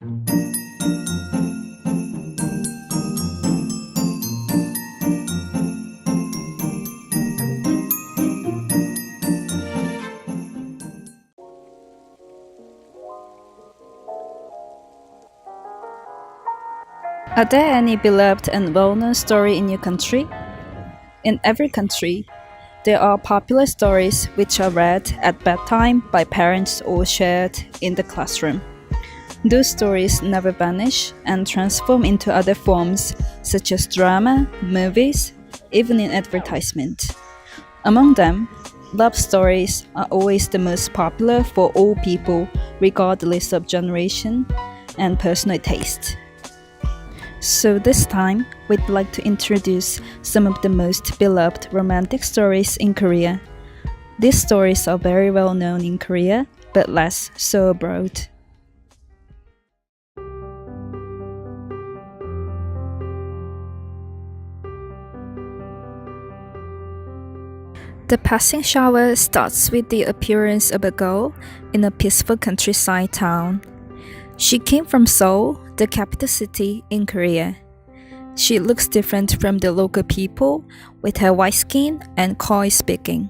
Are there any beloved and well-known story in your country? In every country, there are popular stories which are read at bedtime by parents or shared in the classroom. Those stories never vanish and transform into other forms such as drama, movies, even in advertisement. Among them, love stories are always the most popular for all people regardless of generation and personal taste. So this time, we'd like to introduce some of the most beloved romantic stories in Korea. These stories are very well known in Korea, but less so abroad. The passing shower starts with the appearance of a girl in a peaceful countryside town. She came from Seoul, the capital city in Korea. She looks different from the local people with her white skin and coy speaking.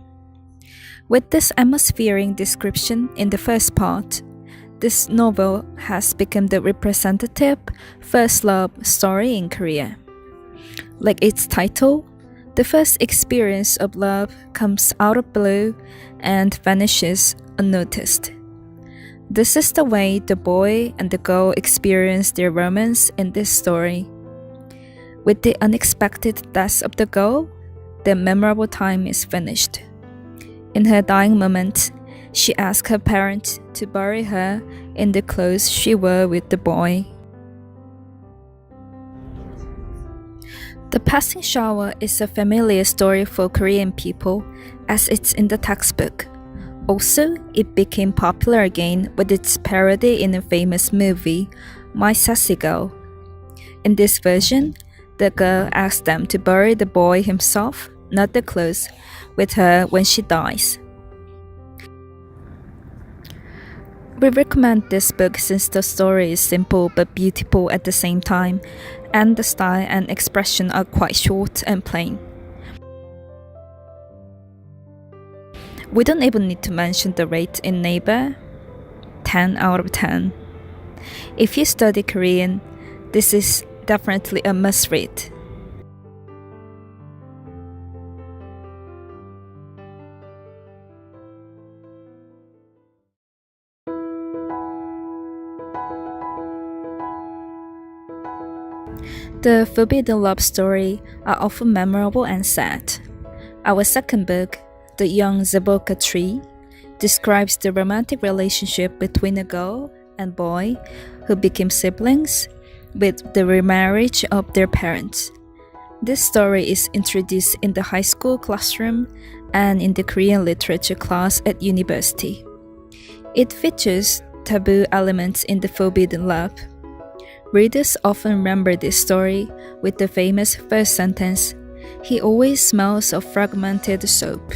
With this atmospheric description in the first part, this novel has become the representative first love story in Korea. Like its title, the first experience of love comes out of blue and vanishes unnoticed. This is the way the boy and the girl experience their romance in this story. With the unexpected death of the girl, the memorable time is finished. In her dying moment, she asks her parents to bury her in the clothes she wore with the boy. The passing shower is a familiar story for Korean people as it's in the textbook. Also, it became popular again with its parody in a famous movie, My Sassy Girl. In this version, the girl asks them to bury the boy himself, not the clothes, with her when she dies. We recommend this book since the story is simple but beautiful at the same time, and the style and expression are quite short and plain. We don't even need to mention the rate in Naver, 10 out of 10. If you study Korean, this is definitely a must read. The forbidden love story are often memorable and sad. Our second book, The Youngs Ibaka Tree, describes the romantic relationship between a girl and boy who became siblings with the remarriage of their parents. This story is introduced in the high school classroom and in the Korean literature class at university. It features taboo elements in the forbidden love. Readers often remember this story with the famous first sentence, "He always smells of fragmented soap."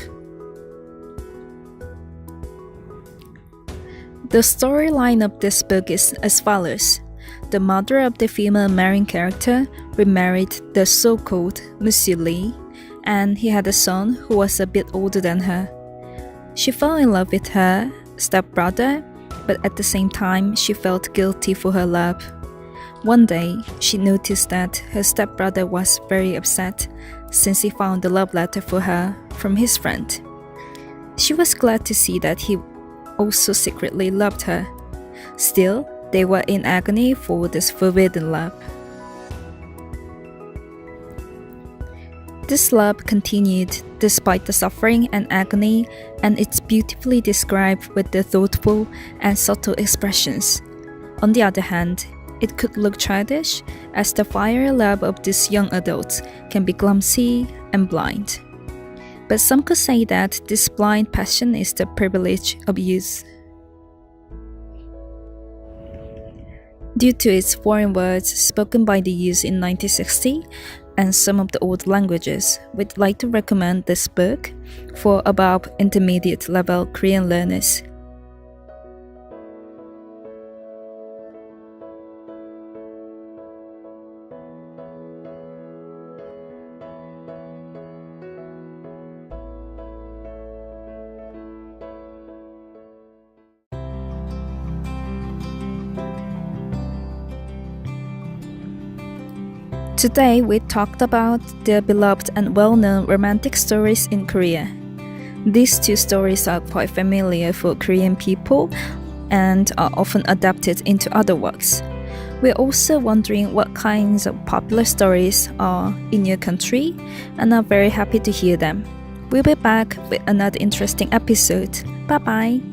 The storyline of this book is as follows. The mother of the female main character remarried the so-called Monsieur Lee, and he had a son who was a bit older than her. She fell in love with her stepbrother, but at the same time she felt guilty for her love. One day, she noticed that her stepbrother was very upset since he found a love letter for her from his friend. She was glad to see that he also secretly loved her. Still, they were in agony for this forbidden love. This love continued despite the suffering and agony, and it's beautifully described with the thoughtful and subtle expressions. On the other hand, it could look childish, as the fiery love of these young adults can be clumsy and blind. But some could say that this blind passion is the privilege of youth. Due to its foreign words spoken by the youth in 1960 and some of the old languages, we'd like to recommend this book for above intermediate level Korean learners. Today we talked about the beloved and well-known romantic stories in Korea. These two stories are quite familiar for Korean people and are often adapted into other works. We're also wondering what kinds of popular stories are in your country and are very happy to hear them. We'll be back with another interesting episode. Bye bye!